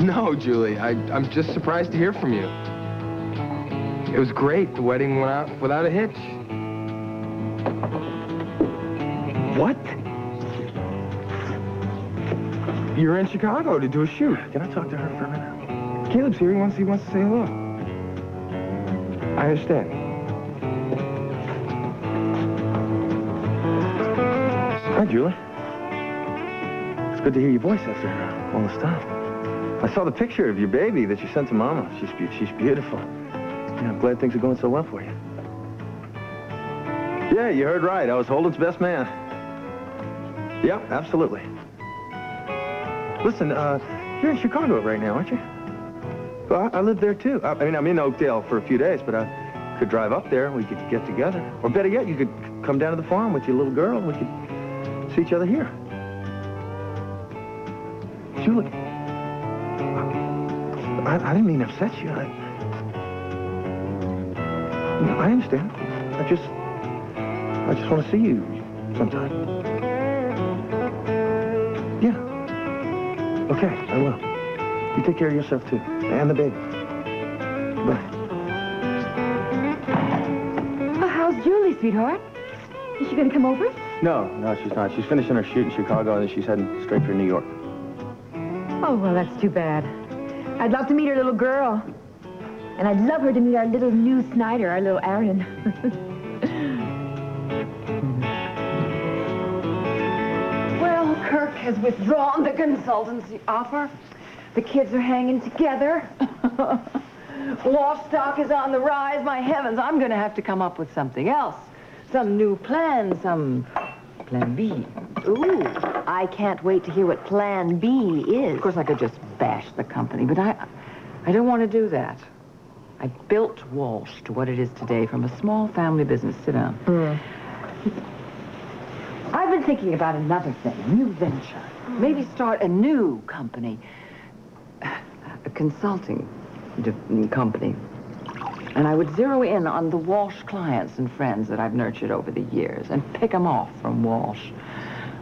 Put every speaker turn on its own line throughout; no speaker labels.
No, Julie. I'm just surprised to hear from you. It was great. The wedding went out without a hitch. What? You're in Chicago to do a shoot.
Can I talk to her for a minute?
Caleb's here. He wants to say hello. I understand.
Hi, Julie. It's good to hear your voice after all this time. I saw the picture of your baby that you sent to Mama. She's beautiful. Yeah, I'm glad things are going so well for you. Yeah, you heard right. I was Holden's best man. Yeah, absolutely. Listen, you're in Chicago right now, aren't you? Well, I live there, too. I mean, I'm in Oakdale for a few days, but I could drive up there. We could get together. Or better yet, you could come down to the farm with your little girl. We could see each other here. Julie, I didn't mean to upset you. I understand. I just want to see you sometime. Yeah. Okay, I will. You take care of yourself, too. And the baby. Bye.
Well, how's Julie, sweetheart? Is she going to come over?
No, she's not. She's finishing her shoot in Chicago, and then she's heading straight for New York.
Oh, well, that's too bad. I'd love to meet her little girl. And I'd love her to meet our little new Snyder, our little Aaron. Well, Kirk has withdrawn the consultancy offer. The kids are hanging together. Walsh stock is on the rise. My heavens, I'm going to have to come up with something else. Some new plan, some plan B. Ooh, I can't wait to hear what plan B is. Of course, I could just bash the company, but I don't want to do that. I built Walsh to what it is today from a small family business. Sit down. I've been thinking about another thing, a new venture. Maybe start a new company. A consulting company. And I would zero in on the Walsh clients and friends that I've nurtured over the years and pick them off from Walsh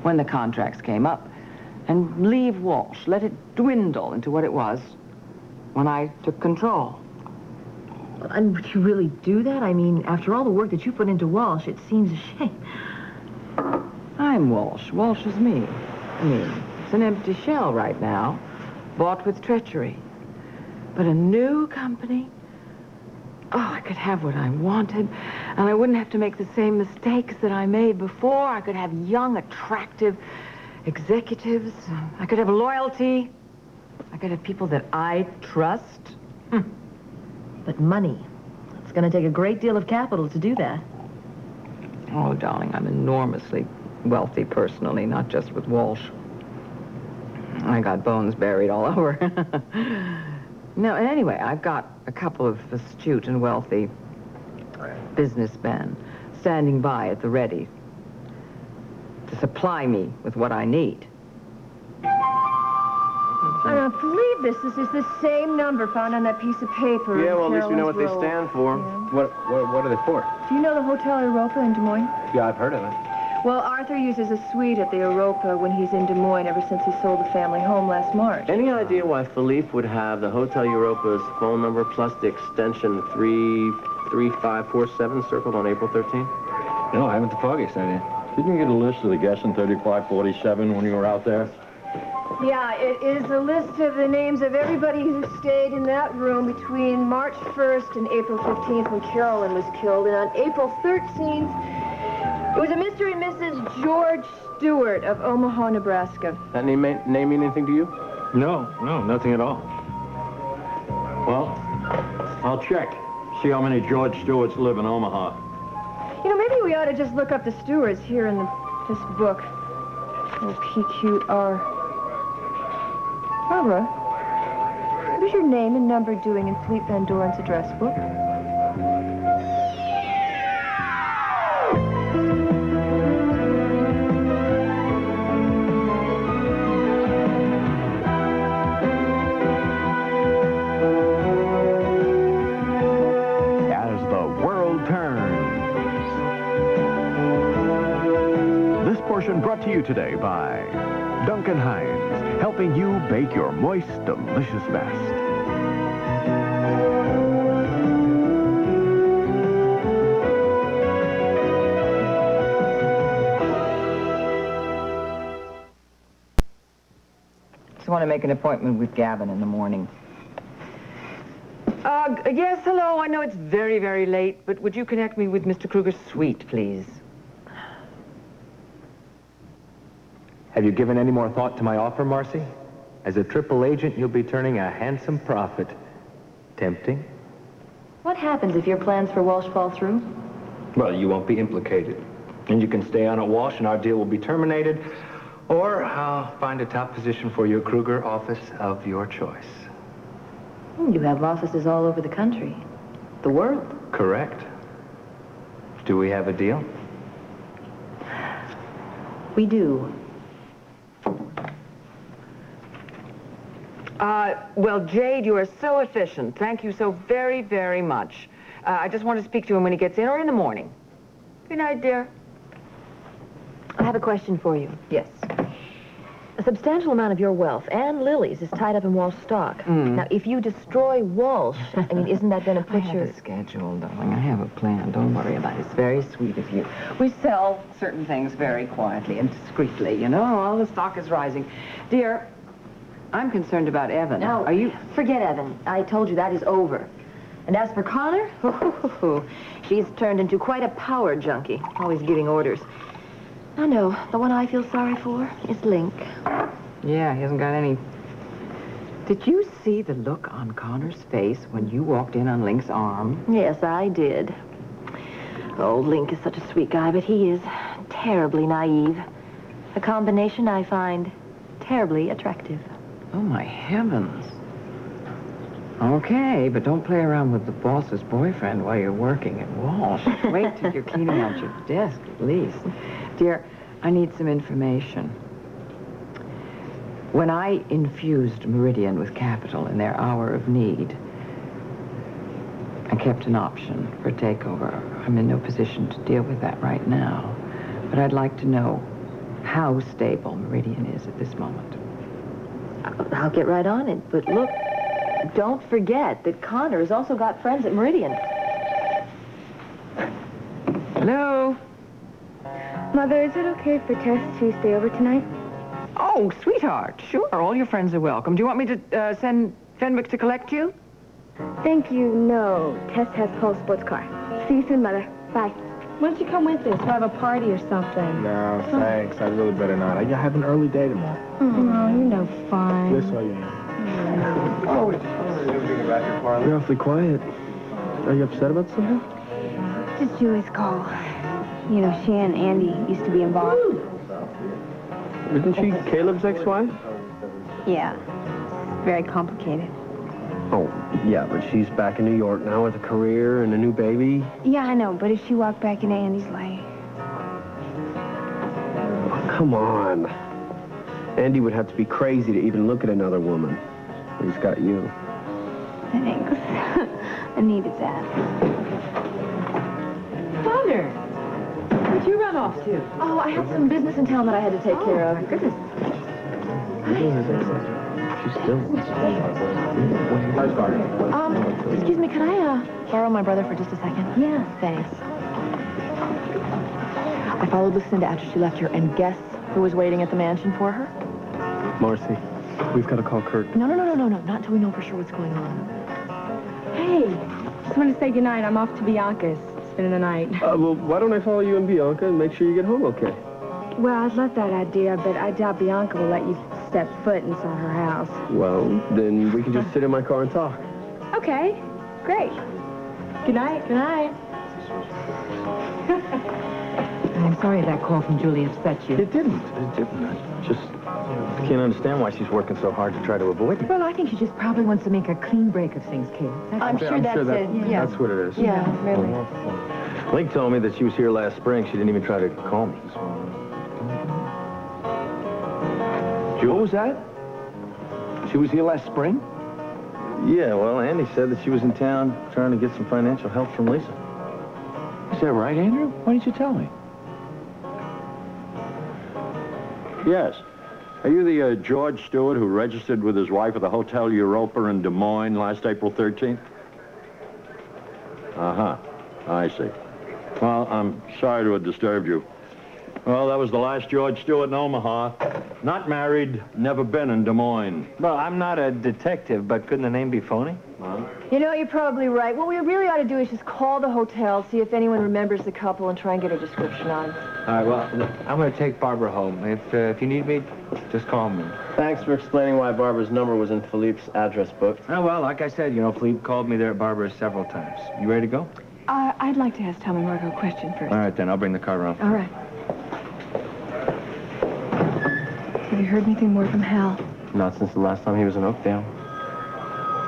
when the contracts came up and leave Walsh, let it dwindle into what it was when I took control.
And would you really do that? I mean, after all the work that you put into Walsh, it seems a shame.
I'm Walsh. Walsh is me. I mean, it's an empty shell right now, bought with treachery. But a new company? Oh, I could have what I wanted, and I wouldn't have to make the same mistakes that I made before. I could have young, attractive executives. I could have loyalty. I could have people that I trust.
But money. It's going to take a great deal of capital to do that.
Oh, darling, I'm enormously wealthy personally, not just with Walsh. I got bones buried all over. No, and anyway, I've got a couple of astute and wealthy businessmen standing by at the ready to supply me with what I need.
I don't believe this. This is the same number found on that piece of paper.
Yeah, well, at least we know what they
Carolyn's
stand for.
Yeah.
What are they for?
Do you know the Hotel Europa in Des Moines?
Yeah, I've heard of it.
Well, Arthur uses a suite at the Europa when he's in Des Moines ever since he sold the family home last March.
Any idea why Philippe would have the Hotel Europa's phone number plus the extension 33547 circled on April 13th?
No, I haven't the foggiest idea. Didn't you get a list of the guests in 3547 when you were out there?
Yeah, it is a list of the names of everybody who stayed in that room between March 1st and April 15th when Carolyn was killed. And on April 13th, it was a Mr. and Mrs. George Stewart of Omaha, Nebraska.
That name mean anything to you?
No, nothing at all. Well, I'll check. See how many George Stewarts live in Omaha.
You know, maybe we ought to just look up the Stewarts here in this book. Oh, PQR. Barbara, what was your name and number doing in Philippe Van Doren's address book?
As the world turns. This portion brought to you today by Duncan Hines. helping you bake your moist, delicious best.
I want to make an appointment with Gavin in the morning. Yes, hello. I know it's very, very late, but would you connect me with Mr. Kruger's suite, please?
Have you given any more thought to my offer, Marcy? As a triple agent, you'll be turning a handsome profit. Tempting?
What happens if your plans for Walsh fall through?
Well, you won't be implicated. And you can stay on at Walsh and our deal will be terminated. Or I'll find a top position for your Kruger office of your choice.
You have offices all over the country. The world.
Correct. Do we have a deal?
We do.
Well, Jade, you are so efficient. Thank you so very, very much. I just want to speak to him when he gets in or in the morning. Good night, dear.
I have a question for you.
Yes.
A substantial amount of your wealth and Lily's is tied up in Walsh stock. Now, if you destroy Walsh, I mean, isn't that going to put
I
your...
have a schedule, darling. I have a plan. Don't worry about it. It's very sweet of you. We sell certain things very quietly and discreetly, you know. All the stock is rising. Dear, I'm concerned about Evan.
No,
Are you...
forget Evan. I told you that is over. And as for Connor, she's turned into quite a power junkie, always giving orders. I know, the one I feel sorry for is Link.
Yeah, he hasn't got any... Did you see the look on Connor's face when you walked in on Link's arm?
Yes, I did. Oh, Link is such a sweet guy, but he is terribly naive. A combination I find terribly attractive.
Oh, my heavens. Okay, but don't play around with the boss's boyfriend while you're working at Walsh. Wait till you're cleaning out your desk, at least. Dear, I need some information. When I infused Meridian with capital in their hour of need, I kept an option for takeover. I'm in no position to deal with that right now, but I'd like to know how stable Meridian is at this moment.
I'll get right on it, but look, don't forget that Connor has also got friends at Meridian.
Hello?
Mother, is it okay for Tess to stay over tonight?
Oh, sweetheart, sure. All your friends are welcome. Do you want me to send Fenwick to collect you?
Thank you, no. Tess has Paul's sports car. See you soon, Mother. Bye. Why don't you come with us? We'll have a party or something.
No, thanks. I really better not. I have an early day tomorrow.
Oh, you're no fun.
Yes, I am. You're awfully quiet. Are you upset about something?
Just Julie's call. You know, she and Andy used to be involved.
Isn't she Caleb's ex-wife?
Yeah. Very complicated.
Oh, yeah, but she's back in New York now with a career and a new baby.
Yeah, I know, but if she walked back into Andy's life...
Oh, come on. Andy would have to be crazy to even look at another woman. He's got you.
Thanks. I needed that.
Connor, where'd you run off to?
Oh, I had some business in town that I had to take care of.
My goodness.
She's still...
Excuse me, could I, borrow my brother for just a second?
Yeah.
Thanks. I followed Lucinda after she left here, and guess who was waiting at the mansion for her?
Marcy, we've got to call Kurt.
No, not until we know for sure what's going on.
Hey, just want to say goodnight. I'm off to Bianca's, spending the night.
Well, why don't I follow you and Bianca and make sure you get home okay?
Well, I'd love that idea, but I doubt Bianca will let you step foot inside her house.
Well, then we can just sit in my car and talk.
Okay, great. Good night.
Good night.
I'm sorry that call from Julie upset you.
It didn't. I just can't understand why she's working so hard to try to avoid me.
Well, I think she just probably wants to make a clean break of things, Caleb.
I'm sure that's it. Yeah.
That's what it is.
Yeah, really.
Link told me that she was here last spring. She didn't even try to call me.
What was that? She was here last spring?
Yeah, well, Andy said that she was in town trying to get some financial help from Lisa.
Is that right, Andrew? Why didn't you tell me?
Yes.
Are you the George Stewart who registered with his wife at the Hotel Europa in Des Moines last April 13th? Uh-huh. I see. Well, I'm sorry to have disturbed you. Well, that was the last George Stewart in Omaha. Not married, never been in Des Moines.
Well, I'm not a detective, but couldn't the name be phony?
Huh?
You know, you're probably right. What we really ought to do is just call the hotel, see if anyone remembers the couple, and try and get a description on them.
All right, well, I'm going to take Barbara home. If you need me, just call me.
Thanks for explaining why Barbara's number was in Philippe's address book.
Oh, well, like I said, you know, Philippe called me there at Barbara's several times. You ready to go?
I'd like to ask Tom and Margot a question first.
All right, then. I'll bring the car around.
All right. Have you heard anything more from Hal?
Not since the last time he was in Oakdale.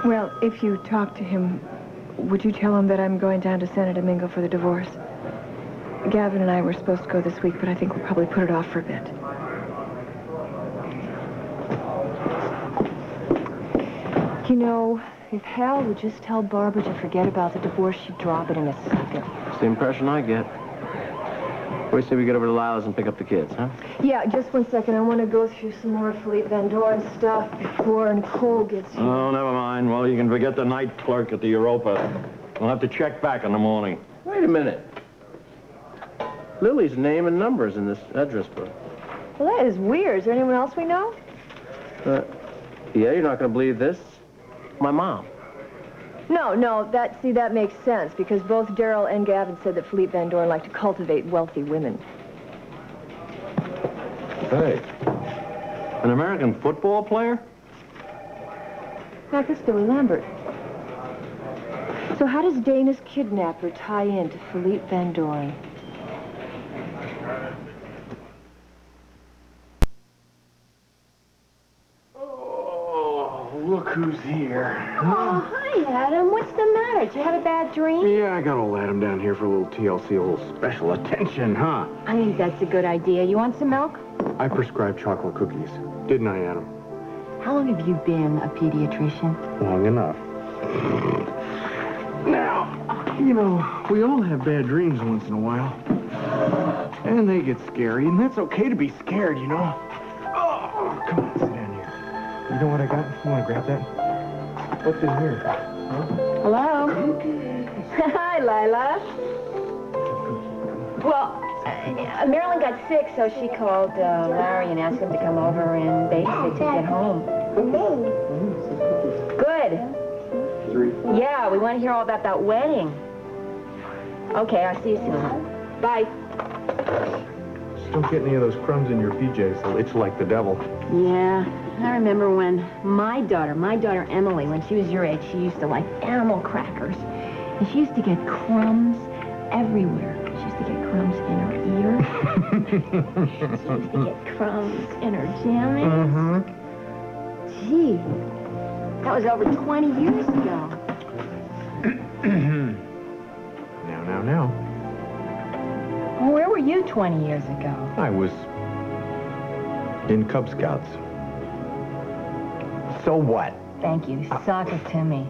Well, if you talk to him, would you tell him that I'm going down to Santa Domingo for the divorce? Gavin and I were supposed to go this week, but I think we'll probably put it off for a bit.
You know, if Hal would just tell Barbara to forget about the divorce, she'd drop it in a second.
It's the impression I get. What do you say we get over to Lila's and pick up the kids, huh?
Yeah, just one second. I want to go through some more Philippe Van Doren stuff before Nicole gets here.
Oh, never mind. Well, you can forget the night clerk at the Europa. We'll have to check back in the morning.
Wait a minute. Lily's name and numbers in this address book.
Well, that is weird. Is there anyone else we know?
Yeah, you're not going to believe this. My mom.
No, that makes sense, because both Daryl and Gavin said that Philippe Van Doren liked to cultivate wealthy women.
Hey, an American football player?
I guess Billy Lambert. So how does Dana's kidnapper tie into Philippe Van Doren?
Look who's here.
Oh, hi, Adam. What's the matter? Did you have a bad dream?
Yeah, I got old Adam down here for a little TLC, a little special attention, huh?
I think that's a good idea. You want some milk?
I prescribed chocolate cookies. Didn't I, Adam?
How long have you been a pediatrician?
Long enough. Now, you know, we all have bad dreams once in a while. And they get scary, and that's okay to be scared, you know? Oh, come on, sit down here. You know what I got? You want to grab that? What's in here? Huh?
Hello? Hi, Lila. Well, Marilyn got sick, so she called Larry and asked him to come over and babysit to get home. Good. Yeah, we want to hear all about that wedding. Okay, I'll see you soon. Bye.
Just don't get any of those crumbs in your PJs. They'll itch like the devil.
Yeah, I remember when my daughter Emily, when she was your age, she used to like animal crackers. And she used to get crumbs everywhere. She used to get crumbs in her ear. She used to get crumbs in her jammies. Gee, that was over 20 years ago.
Now.
Where were you 20 years ago?
I was in Cub Scouts. So what?
Thank you. Sock it to me.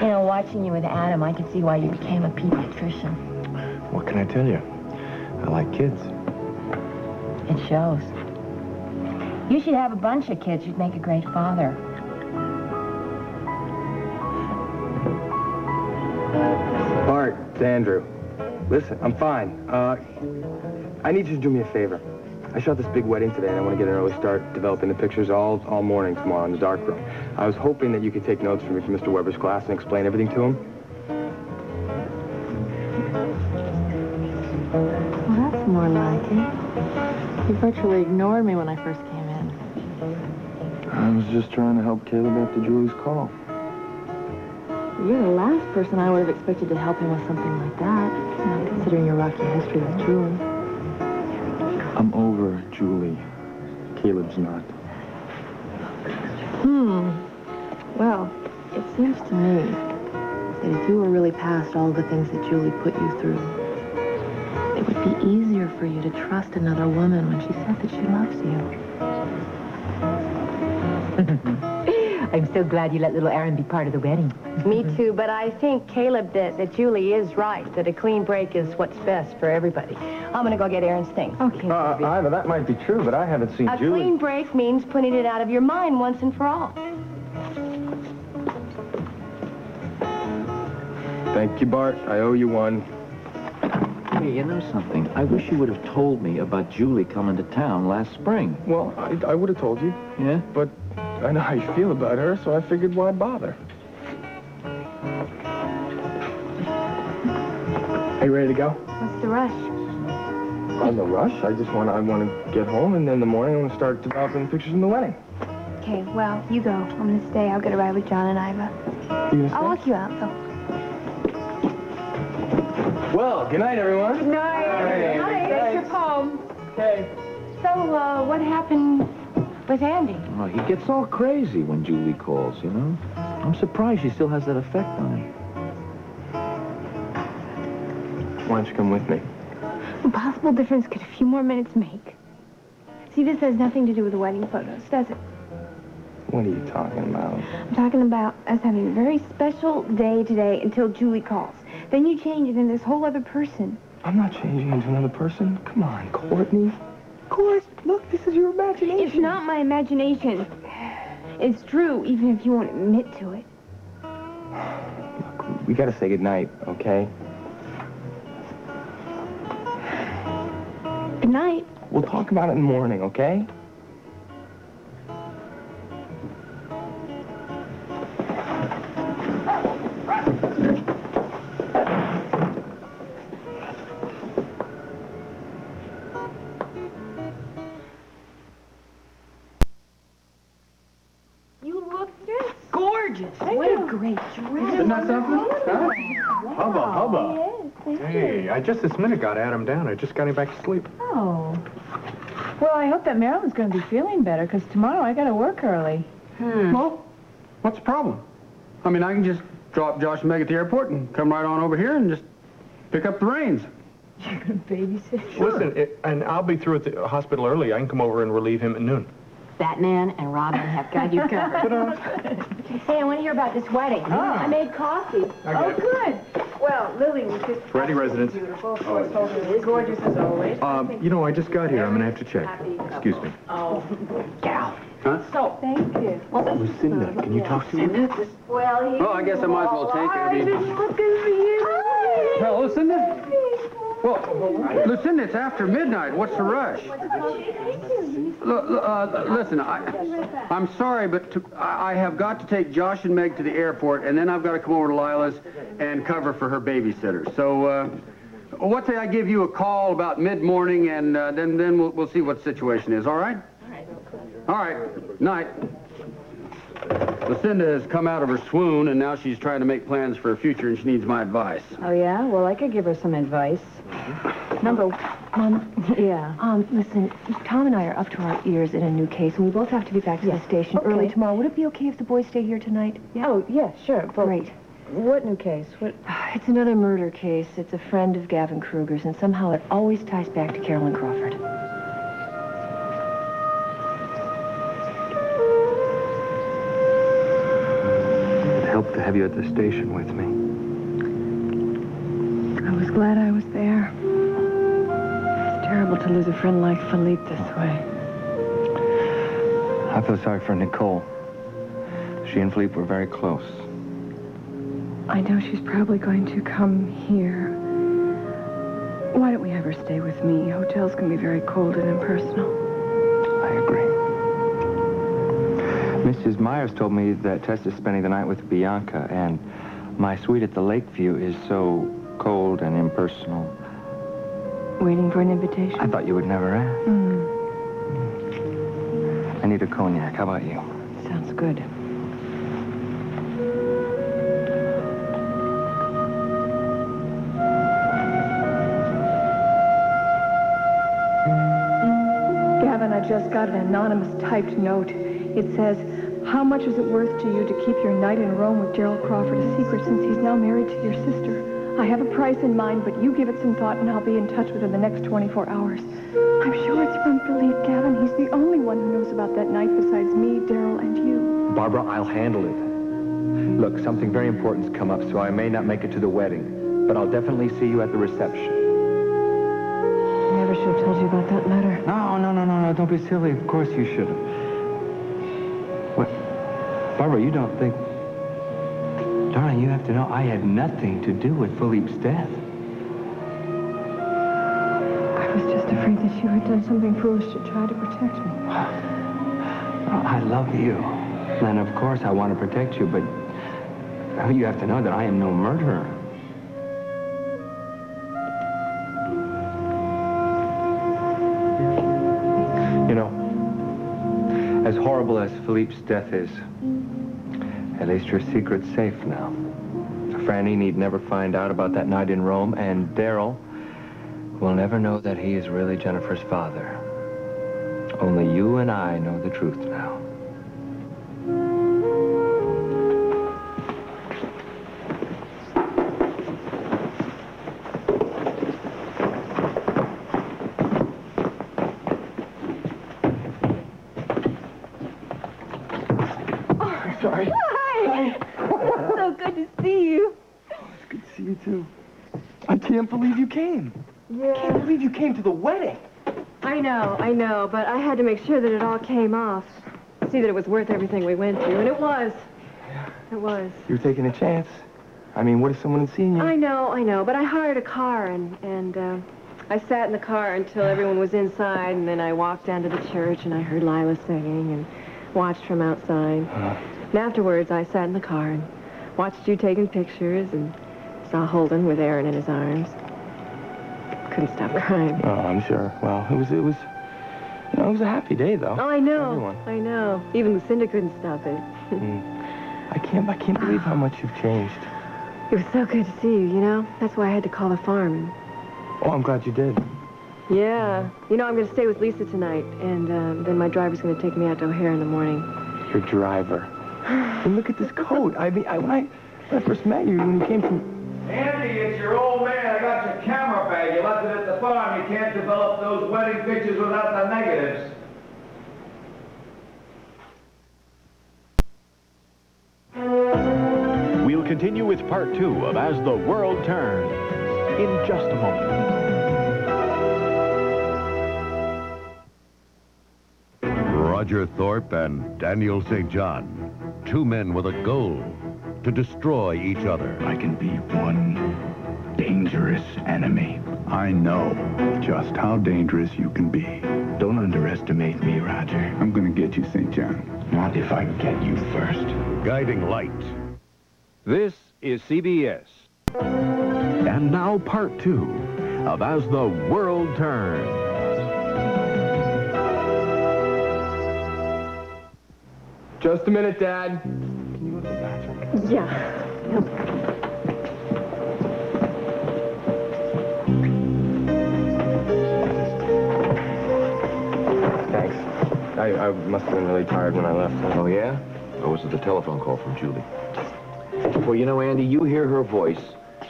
You know, watching you with Adam, I could see why you became a pediatrician.
What can I tell you? I like kids.
It shows. You should have a bunch of kids. You'd make a great father.
Bart, it's Andrew. Listen, I'm fine. I need you to do me a favor. I shot this big wedding today, and I want to get an early start developing the pictures all morning tomorrow in the darkroom. I was hoping that you could take notes for me from Mr. Weber's class and explain everything to him.
Well, that's more like it. You virtually ignored me when I first came in.
I was just trying to help Caleb after Julie's call.
You're the last person I would have expected to help him with something like that, not considering your rocky history with Julie.
I'm over Julie. Caleb's not.
Well, it seems to me that if you were really past all the things that Julie put you through, it would be easier for you to trust another woman when she said that she loves you.
I'm so glad you let little Aaron be part of the wedding.
Me too, but I think, Caleb, that Julie is right, that a clean break is what's best for everybody. I'm going to go get Aaron's things.
Okay.
Ida, that might be true, but I haven't seen
A
Julie.
clean break means putting it out of your mind once and for all.
Thank you, Bart. I owe you one.
Hey, you know something? I wish you would have told me about Julie coming to town last spring.
Well, I would have told you.
Yeah?
But I know how you feel about her, so I figured why bother.
Are you ready to go?
What's the rush?
I'm no rush. I want to get home, and then in the morning I want to start developing pictures in the wedding.
Okay, well, you go. I'm gonna stay. I'll get a ride with John and Iva.
You gonna
I'll walk you out, though.
Well, good night, everyone.
Good night. Hi, your home.
Okay.
So, what happened with Andy?
Oh, he gets all crazy when Julie calls, you know? I'm surprised she still has that effect on him.
Why don't you come with me?
What possible difference could a few more minutes make? See, this has nothing to do with the wedding photos, does it?
What are you talking about?
I'm talking about us having a very special day today until Julie calls. Then you change it into this whole other person.
I'm not changing into another person. Come on, Courtney. Of course. Look, this is your imagination.
It's not my imagination. It's true, even if you won't admit to it.
Look, we gotta say goodnight, okay?
Good night.
We'll talk about it in the morning, okay?
You look just
Gorgeous.
what a great dress.
Isn't that something? Huh? Hubba.
Yes, thank
Hey, I just this minute got Adam down. I just got him back to sleep.
Oh. Well, I hope that Marilyn's going to be feeling better, because tomorrow I got to work early.
Well, what's the problem? I mean, I can just drop Josh and Meg at the airport and come right on over here and just pick up the reins.
You're going to babysit?
Listen, and I'll be through at the hospital early. I can come over and relieve him at noon.
Batman and Robin have got you covered.
Hey, I want to hear about this wedding. I made coffee.
Oh, good. Well, Lily was just
Ready, residents?
beautiful. Of course, it is gorgeous as always.
You know, I just got here. I'm going to have to check. Excuse me.
Oh, gal.
Huh?
So, thank you.
Lucinda, can you talk to me?
Well, he...
Well, I guess I might as well take it. I mean,
just looking for you.
well, Lucinda. Well, Lucinda, it's after midnight. What's the rush? Listen, I'm sorry, but I have got to take Josh and Meg to the airport, and then I've got to come over to Lila's and cover for her babysitter. So, what say I give you a call about mid-morning, and then we'll see what the situation is, all right? All right. Night. Lucinda has come out of her swoon, and now she's trying to make plans for her future, and she needs my advice.
Oh, yeah? Well, I could give her some advice. Number one, yeah.
Listen, Tom and I are up to our ears in a new case, and we both have to be back to the station early tomorrow. Would it be okay if the boys stay here tonight?
Yeah. Oh, yeah, sure. But
Great.
what new case? What?
It's another murder case. It's a friend of Gavin Kruger's, and somehow it always ties back to Carolyn Crawford.
It helped to have you at the station with me.
I was glad I was there. It's terrible to lose a friend like Philippe this way.
I feel sorry for Nicole. She and Philippe were very close.
I know she's probably going to come here. Why don't we have her stay with me? Hotels can be very cold and impersonal.
I agree. Mrs. Myers told me that Tess is spending the night with Bianca, and my suite at the Lakeview is so cold and impersonal.
Waiting for an invitation?
I thought you would never ask. I need a cognac. How about you?
Sounds good. Gavin, I just got an anonymous typed note. It says, how much is it worth to you to keep your night in Rome with Gerald Crawford a secret since he's now married to your sister? I have a price in mind, but you give it some thought and I'll be in touch within the next 24 hours. I'm sure it's from Philippe, Gavin. He's the only one who knows about that night besides me, Daryl, and you.
Barbara, I'll handle it. Look, something very important's come up, so I may not make it to the wedding. But I'll definitely see you at the reception.
I never should have told you about that letter.
No, don't be silly. Of course you should have. What? Barbara, you don't think... Darling, you have to know I had nothing to do with Philippe's death.
I was just afraid that you had done something foolish to try to protect me.
I love you. And of course I want to protect you, but you have to know that I am no murderer. You know, as horrible as Philippe's death is, at least your secret's safe now. Franny need never find out about that night in Rome, and Daryl will never know that he is really Jennifer's father. Only you and I know the truth now.
Sorry. Hi. So good to see you.
It's good to see you, too. I can't believe you came.
Yeah.
I can't believe you came to the wedding.
I know, but I had to make sure that it all came off. See that it was worth everything we went through, and it was. It was.
You were taking a chance. I mean, what if someone had seen you?
I know, but I hired a car, and I sat in the car until everyone was inside, and then I walked down to the church, and I heard Lila singing, and watched from outside. And afterwards, I sat in the car and watched you taking pictures, and saw Holden with Aaron in his arms. Couldn't stop crying.
Oh, I'm sure. Well, it was it was a happy day, though.
Oh, I know.
Everyone.
I know. Even Lucinda couldn't stop it.
I can't believe how much you've changed.
It was so good to see you, you know? That's why I had to call the farm.
Oh, I'm glad you did.
Yeah. You know, I'm going to stay with Lisa tonight, and then my driver's going to take me out to O'Hare in the morning.
Your driver. And look at this coat. I mean, when I first met you, when you came from...
Andy, it's your old man. I got your camera bag. You left it at the farm. You can't develop those wedding pictures without the negatives.
We'll continue with part 2 of As the World Turns in just a moment.
Roger Thorpe and Daniel St. John, two men with a goal: to destroy each other.
I can be one dangerous enemy. I know just how dangerous you can be. Don't underestimate me, Roger. I'm gonna get you, St. John. Not if I get you first.
Guiding light.
This is CBS. And now part 2 of As the World Turns.
Just a minute, Dad. Can you go to the bathroom?
Yeah.
Thanks. I must have been really tired when I left.
Oh, yeah? Or was it the telephone call from Julie? Well, you know, Andy, you hear her voice,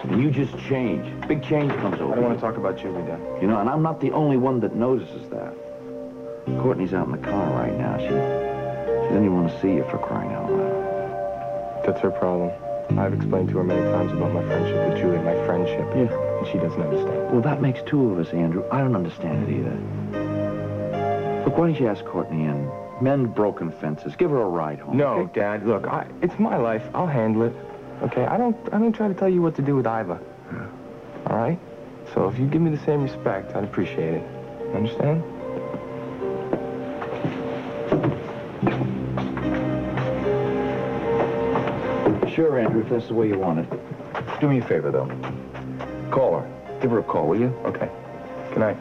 and you just change. Big change comes over.
I don't want to talk about Julie, Dad.
You know, and I'm not the only one that notices that. Courtney's out in the car right now. She doesn't even want to see you, for crying out loud.
That's her problem. I've explained to her many times about my friendship with Julie, my friendship.
Yeah.
And she doesn't understand.
Well, that makes two of us, Andrew. I don't understand it either. Look, why don't you ask Courtney in? Mend broken fences. Give her a ride home.
No,
okay?
Dad, look, it's my life. I'll handle it. Okay? I don't try to tell you what to do with Iva.
Yeah.
All right? So if you give me the same respect, I'd appreciate it. Understand?
Sure, Andrew, if that's the way you want it. Do me a favor, though. Call her. Give her a call, will you?
Okay. Good night.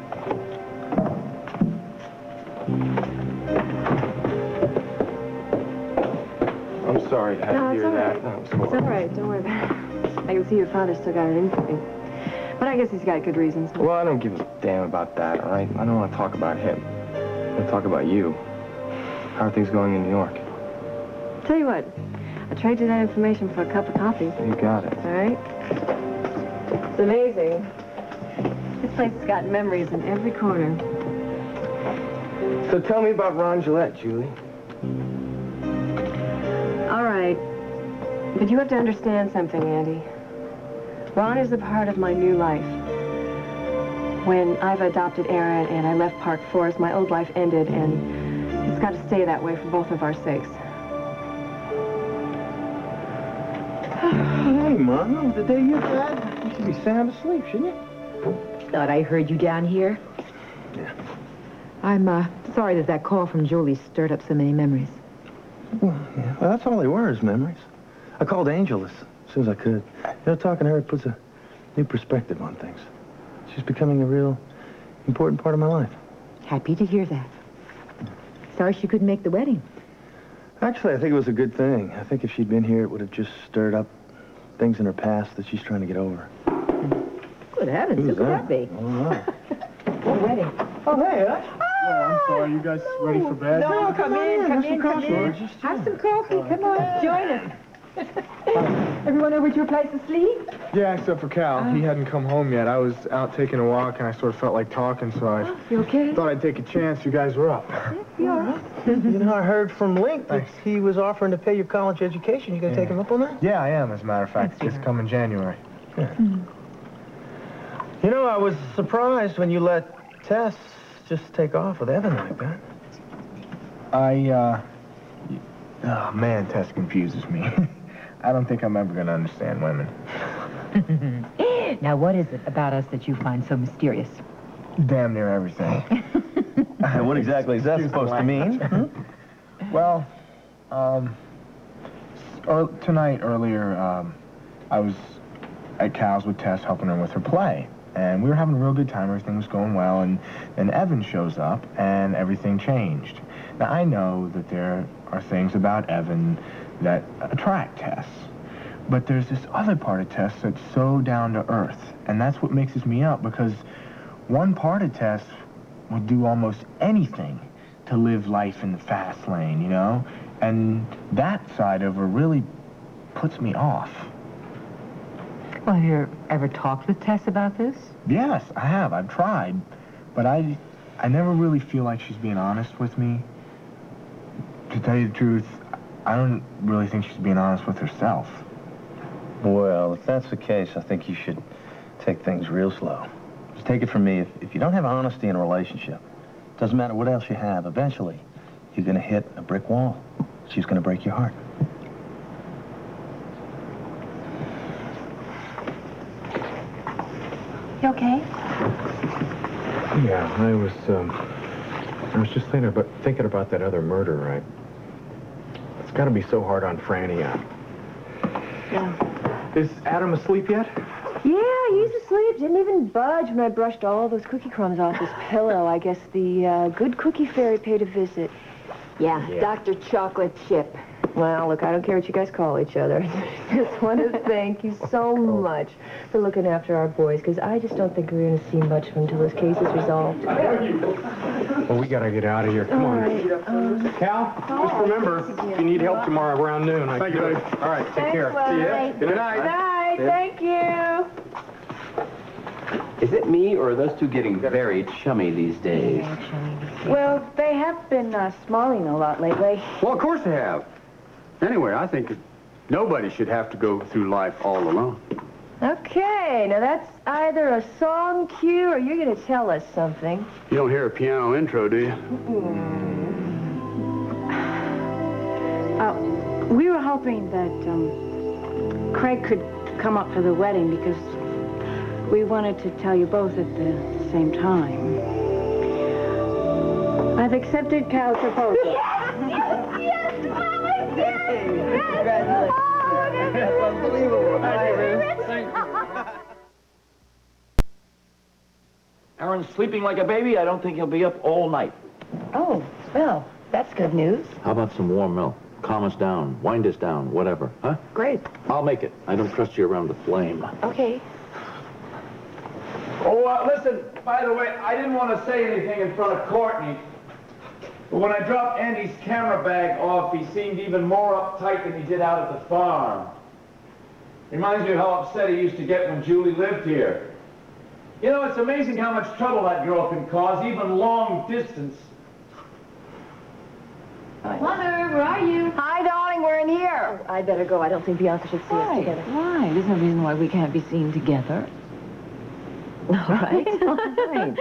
I'm sorry I had to hear that. That was horrible.
It's all right. Don't worry about it. I can see your father still got it in for you. But I guess he's got good reasons.
Well, I don't give a damn about that, all right? I don't want to talk about him. I want to talk about you. How are things going in New York?
Tell you what, I'll trade you that information for a cup of coffee.
You got it.
All right? It's amazing. This place has got memories in every corner.
So tell me about Ron Gillette, Julie.
But you have to understand something, Andy. Ron is a part of my new life. When I've adopted Aaron and I left Park Forest, my old life ended, and it's got to stay that way for both of our sakes.
Hey, Mom, the day you've had, you should be sound asleep, shouldn't you?
Thought I heard you down here.
Yeah.
I'm, sorry that that call from Julie stirred up so many memories.
Well, yeah. Well, that's all they were, is memories. I called Angel as soon as I could. You know, talking to her puts a new perspective on things. She's becoming a real important part of my life.
Happy to hear that. Sorry she couldn't make the wedding.
Actually, I think it was a good thing. I think if she'd been here, it would have just stirred up things in her past that she's trying to get over.
Good heavens, who could that be?
All right.
What wedding?
Oh, hey,
Well, I'm sorry, you guys ready for bed?
No, come in.
Have
Have some coffee. Come on, join us. Everyone over at your place asleep?
Yeah, except for Cal. He hadn't come home yet. I was out taking a walk, and I sort of felt like talking, so I
You okay?
thought I'd take a chance. You guys were up.
You all right?
You know, I heard from Link that he was offering to pay your college education. You gonna take him up on that?
Yeah, I am, as a matter of fact. It's coming January.
Yeah. You know, I was surprised when you let Tess just take off with Evan like that.
Oh, man, Tess confuses me. I don't think I'm ever going to understand women.
Now, what is it about us that you find so mysterious?
Damn near everything.
What exactly is that supposed to mean?
Well, tonight, earlier, I was at Cal's with Tess, helping her with her play. And we were having a real good time. Everything was going well. And then Evan shows up, and everything changed. Now, I know that there are things about Evan that attract Tess. But there's this other part of Tess that's so down to earth. And that's what mixes me up, because one part of Tess would do almost anything to live life in the fast lane, you know? And that side of her really puts me off.
Well, have you ever talked with Tess about this?
Yes, I have. I've tried. But I never really feel like she's being honest with me. To tell you the truth, I don't really think she's being honest with herself.
Well, if that's the case, I think you should take things real slow. Just take it from me, if you don't have honesty in a relationship, doesn't matter what else you have, eventually you're going to hit a brick wall. She's going to break your heart.
You okay?
Yeah, I was just thinking about that other murder, right? It's got to be so hard on Franny.
Yeah.
Is Adam asleep yet?
Yeah, he's asleep. Didn't even budge when I brushed all those cookie crumbs off his pillow. I guess the good cookie fairy paid a visit.
Yeah, Dr. Chocolate Chip.
Well, look, I don't care what you guys call each other. I just want to thank you so much for looking after our boys, because I just don't think we're going to see much until this case is resolved.
Well, we got to get out of here. Come on.
Right.
Cal, just remember, if you need help tomorrow around noon, I can do it. All right, take care. See ya. Good night.
Good night. Thank you.
Is it me, or are those two getting very chummy these days?
Well, they have been smiling a lot lately.
Well, of course they have. Anyway, I think nobody should have to go through life all alone.
Okay, now that's either a song cue or you're going to tell us something.
You don't hear a piano intro, do you?
We were hoping that Craig could come up for the wedding because we wanted to tell you both at the same time. I've accepted Cal's proposal.
Yes, Mama, yes!
Congratulations. That's unbelievable.
Aaron's sleeping like a baby. I don't think he'll be up all night.
Oh, well, that's good news.
How about some warm milk? Calm us down, wind us down, whatever, huh?
Great.
I'll make it. I don't trust you around the flame.
Okay.
Oh, listen, by the way, I didn't want to say anything in front of Courtney, but when I dropped Andy's camera bag off, he seemed even more uptight than he did out at the farm. Reminds me of how upset he used to get when Julie lived here. You know, it's amazing how much trouble that girl can cause, even long distance.
Mother, where are you?
Hi, darling, we're in here.
I'd better go. I don't think Bianca should see us together.
Why? There's no reason why we can't be seen together.
All right.
All right.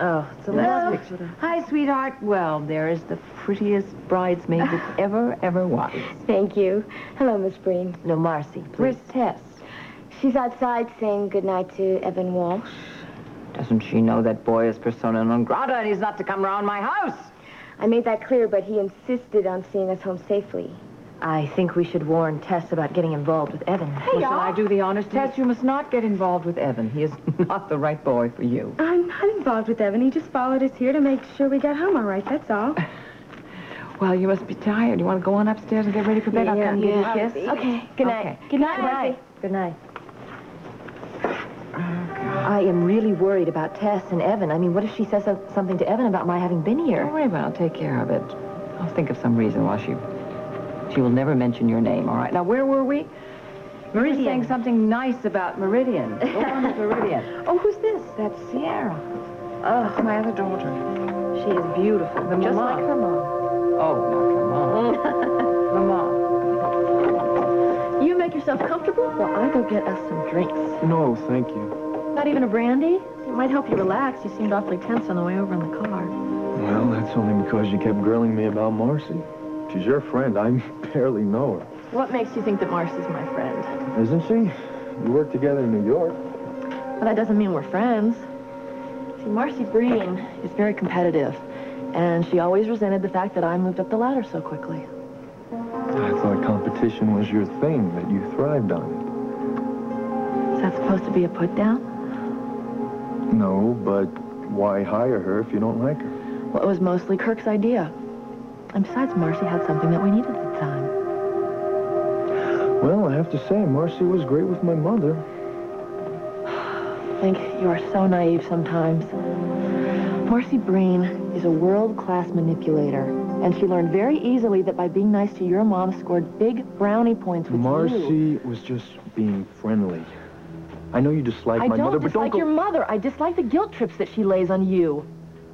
Oh, it's a
Well,
last picture.
hi, sweetheart. Well, there is the prettiest bridesmaid that ever was.
Thank you. Hello, Miss Breen.
No, Marcy,
Where's
please.
Tess?
She's outside saying goodnight to Evan Walsh.
Doesn't she know that boy is persona non grata and he's not to come around my house?
I made that clear, but he insisted on seeing us home safely.
I think we should warn Tess about getting involved with Evan.
Well, shall I do the honors? Tess, you must not get involved with Evan. He is not the right boy for you.
I'm not involved with Evan. He just followed us here to make sure we got home all right, that's all.
Well, you must be tired. You want to go on upstairs and get ready for bed? I'll come give you a kiss.
Okay, good night.
Okay.
Good night, Marcy.
Good night. I am really worried about Tess and Evan. I mean, what if she says something to Evan about my having been here?
Don't worry about it. I'll take care of it. I'll think of some reason why she will never mention your name, all right? Now, where were we? Meridian. You were saying something nice about Meridian. Go on with Meridian.
Oh, who's this?
That's Sierra. Oh, my other daughter.
She is beautiful.
The
Just
mama.
like her mom.
Oh, now, come on. Mama.
You make yourself comfortable while I go get us some drinks.
No, thank you.
Not even a brandy? It might help you relax. You seemed awfully tense on the way over in the car.
Well, that's only because you kept grilling me about Marcy. She's your friend. I barely know her.
What makes you think that Marcy's my friend?
Isn't she? You work together in New York.
Well, that doesn't mean we're friends. See, Marcy Breen is very competitive, and she always resented the fact that I moved up the ladder so quickly.
I thought competition was your thing, that you thrived on
Is that supposed to be a put-down?
it. No, but why hire her if you don't like her?
Well, it was mostly Kirk's idea. And besides, Marcy had something that we needed at the time.
Well, I have to say, Marcy was great with my mother.
Link, you are so naive sometimes. Marcy Breen is a world-class manipulator, and she learned very easily that by being nice to your mom scored big brownie points with you.
Marcy was just being friendly. I know you dislike my mother, but don't
I don't dislike your mother. I dislike the guilt trips that she lays on you.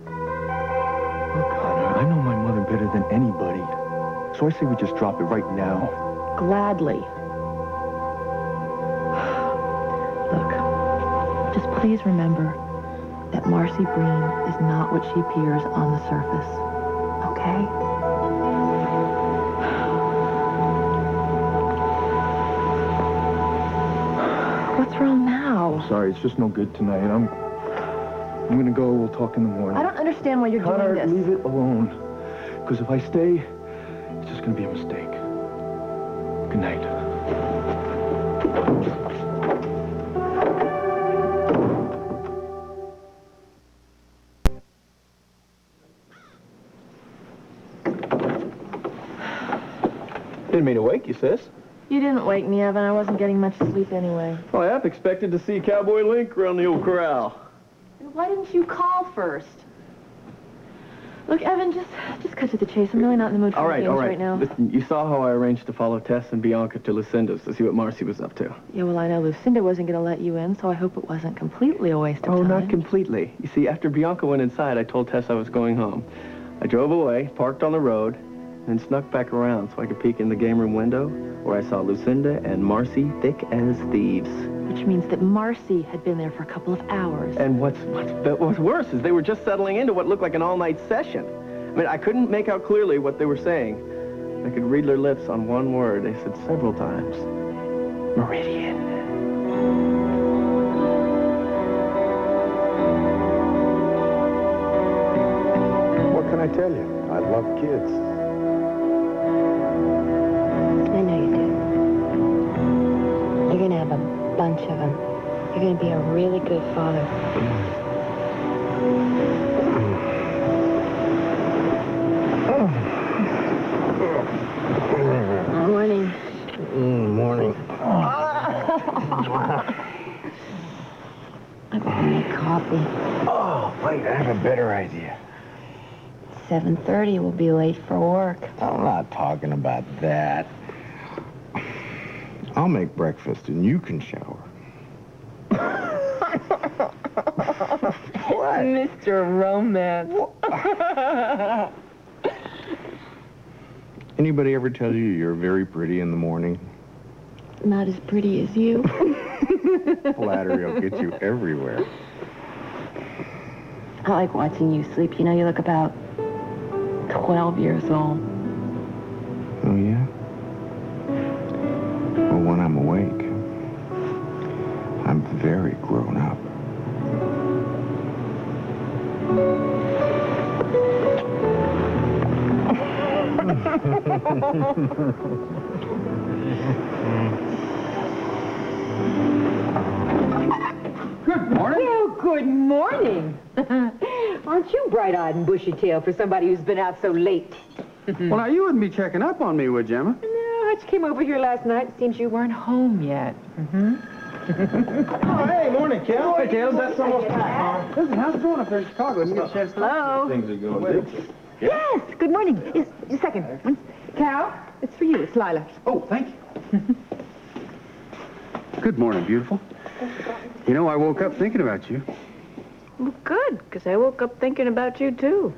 I know my mother better than anybody. So I say we just drop it right now.
Gladly. Look, just please remember that Marcy Breen is not what she appears on the surface. Okay? What's wrong now?
Sorry, it's just no good tonight. I'm gonna go. We'll talk in the morning.
I don't understand why you're
Connor,
doing this.
leave it alone. Because if I stay, it's just gonna be a mistake. Good night. Didn't mean to wake you, sis.
You didn't wake me, Evan. I wasn't getting much sleep anyway.
Well, I half expected to see Cowboy Link around the old corral.
Why didn't you call first? Look, Evan, just cut to the chase. I'm really not in the mood for games right now.
Listen, you saw how I arranged to follow Tess and Bianca to Lucinda's to see what Marcy was up to.
Yeah, well, I know Lucinda wasn't going to let you in, so I hope it wasn't completely a waste of
Oh,
time.
not completely. You see, after Bianca went inside, I told Tess I was going home. I drove away, parked on the road, and snuck back around so I could peek in the game room window where I saw Lucinda and Marcy thick as thieves.
Which means that Marcy had been there for a couple of hours.
And what's worse is they were just settling into what looked like an all-night session. I mean, I couldn't make out clearly what they were saying. I could read their lips on one word. They said several times, Meridian.
What can I tell you? I love kids.
I know you do. You're gonna have a bunch of them. You're gonna be a really good father.
Morning.
Morning.
I'm gonna make coffee.
Oh, wait, I have a better idea.
7:30, we'll be late for work.
I'm not talking about that. I'll make breakfast and you can shower.
What? Mr. Romance.
Anybody ever tell you you're very pretty in the morning?
Not as pretty as you.
Flattery will get you everywhere.
I like watching you sleep. You know, you look about 12 years old.
Oh, yeah? Well, when I'm awake, I'm very grown up.
Good morning. Well, good morning. Aren't you bright-eyed and bushy-tailed for somebody who's been out so late?
Well, now, you wouldn't be checking up on me, would you, Emma?
No, I just came over here last night. It seems you weren't home yet.
Oh, hey, morning, Cal. Hey, Caleb, that's almost time. Listen, how's it going up there in Chicago? Didn't get a chance to
Hello?
Things are going good.
Yes, good morning. Yes, a second. Cal, it's for you. It's Lila.
Oh, thank you. Good morning, beautiful. You know, I woke up thinking about you.
Well, good, because I woke up thinking about you, too.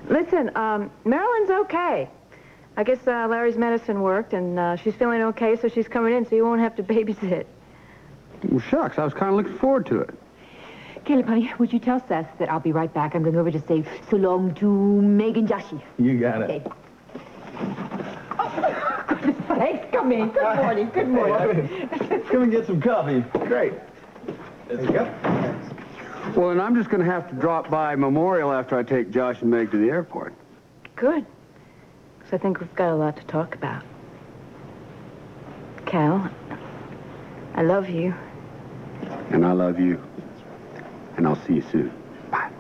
Listen, Marilyn's okay. I guess Larry's medicine worked, and she's feeling okay, so she's coming in, so you won't have to babysit.
Well, shucks, I was kind of looking forward to it.
Caleb, honey, would you tell Seth that I'll be right back? I'm going over to say so long to Meg and Joshie.
You got it.
Okay. Thanks. Come in. Good morning. Good morning.
Come and get some coffee.
Great.
Let's go.
Well, and I'm just going to have to drop by Memorial after I take Josh and Meg to the airport.
Good, because I think we've got a lot to talk about. Cal, I love you.
And I love you. And I'll see you soon. Bye.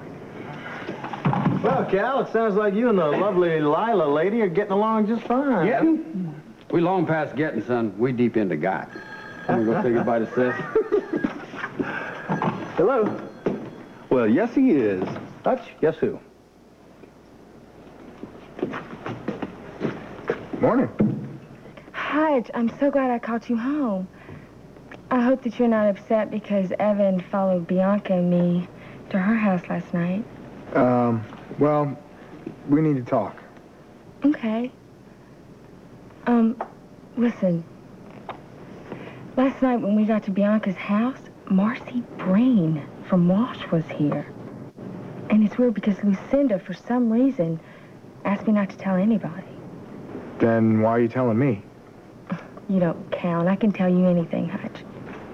Well, Cal, it sounds like you and the lovely Lila lady are getting along just fine.
Getting? We long past getting, son. We deep into got. I'm going to go say goodbye to Seth.
Hello. Well, yes, he is. Hutch, guess who?
Morning.
Hutch, I'm so glad I caught you home. I hope that you're not upset because Evan followed Bianca and me to her house last night.
Well, we need to talk.
Okay. Listen. Last night when we got to Bianca's house, Marcy Brain from Wash was here. And it's weird because Lucinda, for some reason, asked me not to tell anybody.
Then why are you telling me?
You don't count. I can tell you anything, Hutch.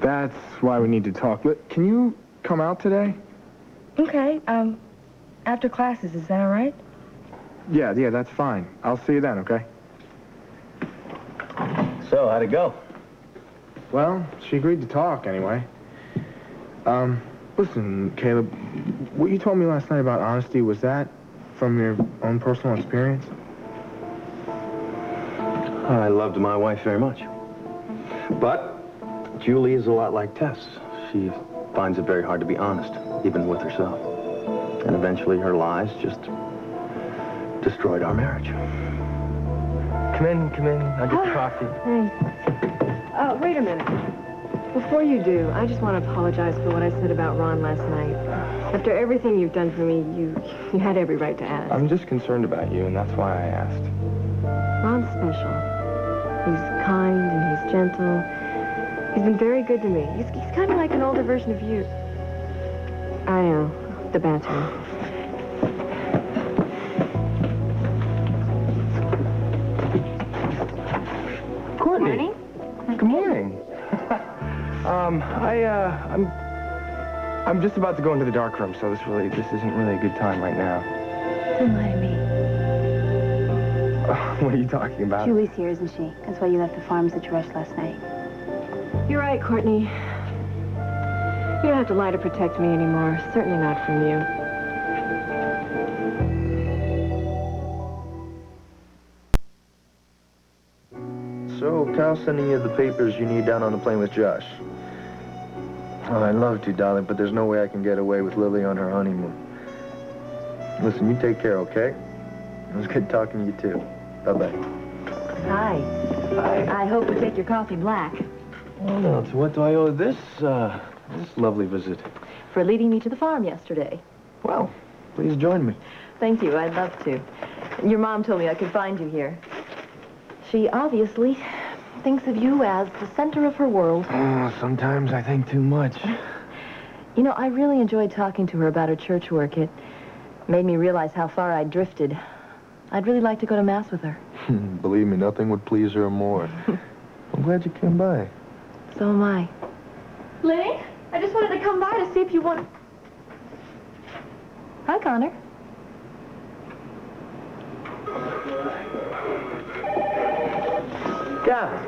That's why we need to talk. Can you come out today?
Okay, after classes, is that all right?
Yeah, that's fine. I'll see you then, okay?
So, how'd it go?
Well, she agreed to talk anyway. Listen, Caleb, what you told me last night about honesty, was that from your own personal experience?
I loved my wife very much. But Julie is a lot like Tess. She finds it very hard to be honest, even with herself. And eventually her lies just destroyed our marriage.
Come in. I'll get the coffee.
Hey. Wait a minute. Before you do, I just want to apologize for what I said about Ron last night. After everything you've done for me, you had every right to ask.
I'm just concerned about you, and that's why I asked.
Ron's special. He's kind and he's gentle. He's been very good to me. He's kind of like an older version of you. I know, the bathroom.
Courtney.
Morning.
Good morning. I'm just about to go into the dark room, so this isn't really a good time right now.
Don't lie to me.
What are you talking about?
Julie's here, isn't she? That's why you left the farm such a rush last night.
You're right, Courtney. You don't have to lie to protect me anymore. Certainly not from you.
So, Cal's sending you the papers you need down on the plane with Josh.
Oh, I'd love to, darling, but there's no way I can get away with Lily on her honeymoon. Listen, you take care, okay? It was good talking to you, too. Bye-bye.
Hi.
Bye.
I hope you take your coffee black.
Well, now, to what do I owe this lovely visit?
For leading me to the farm yesterday.
Well, please join me.
Thank you. I'd love to. Your mom told me I could find you here. She obviously thinks of you as the center of her world.
Sometimes I think too much.
You know, I really enjoyed talking to her about her church work. It made me realize how far I'd drifted. I'd really like to go to Mass with her.
Believe me, nothing would please her more. I'm glad you came by.
So am I.
Lenny, I just wanted to come by to see if you want...
Hi, Connor.
Gavin,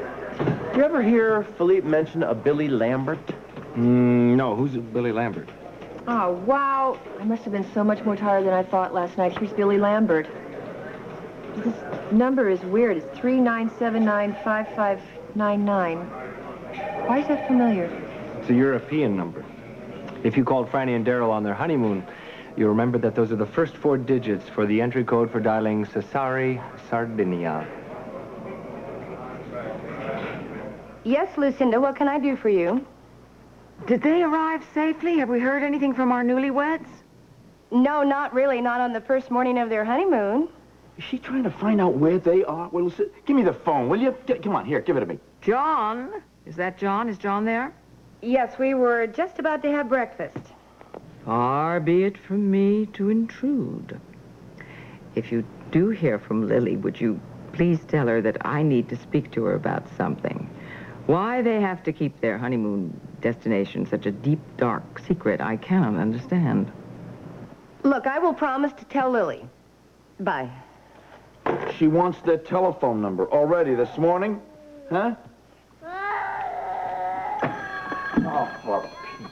you ever hear Philippe mention a Billy Lambert?
No, who's Billy Lambert?
Oh, wow. I must have been so much more tired than I thought last night. Here's Billy Lambert. This number is weird. It's 39795599. Why is that familiar?
It's a European number. If you called Franny and Daryl on their honeymoon, you remember that those are the first 4 digits for the entry code for dialing Sassari, Sardinia.
Yes, Lucinda, what can I do for you?
Did they arrive safely? Have we heard anything from our newlyweds?
No, not really. Not on the first morning of their honeymoon.
Is she trying to find out where they are? Well, listen, give me the phone, will you? Come on, here, give it to me.
John? Is that John? Is John there?
Yes, we were just about to have breakfast.
Far be it from me to intrude. If you do hear from Lily, would you please tell her that I need to speak to her about something? Why they have to keep their honeymoon destination such a deep, dark secret, I cannot understand.
Look, I will promise to tell Lily. Bye.
She wants their telephone number already this morning? Huh? Oh, for Pete's.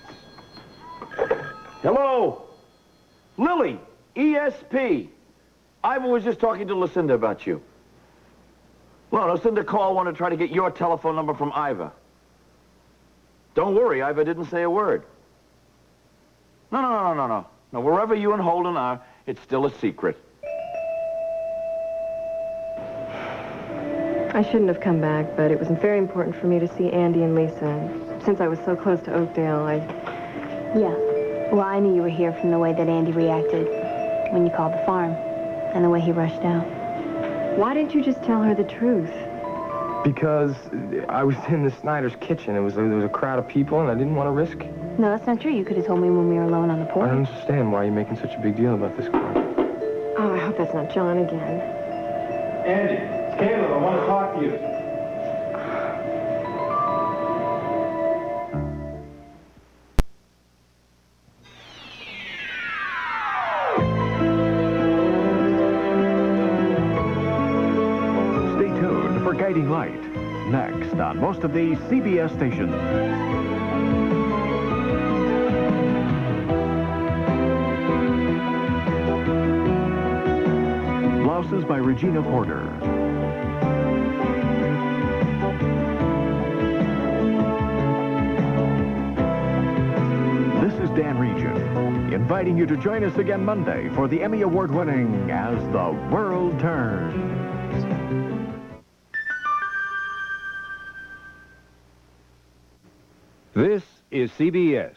Hello? Lily, ESP. Ivan was just talking to Lucinda about you. Well, Lucinda called, wanted to try to get your telephone number from Iva. Don't worry, Iva didn't say a word. No. No, wherever you and Holden are, it's still a secret.
I shouldn't have come back, but it was very important for me to see Andy and Lisa. Since I was so close to Oakdale,
Yeah. Well, I knew you were here from the way that Andy reacted when you called the farm and the way he rushed out.
Why didn't you just tell her the truth?
Because I was in the Snyder's kitchen. There was a crowd of people, and I didn't want to risk.
No, that's not true. You could have told me when we were alone on the
I
porch.
don't understand why you're making such a big deal about this car.
Oh, I hope that's not John again.
Andy, it's Caleb. I want to talk to you.
Stay tuned for Guiding Light, next on most of the CBS stations. Blouses by Regina Porter. This is Dan Regent, inviting you to join us again Monday for the Emmy Award-winning As the World Turns.
This is CBS.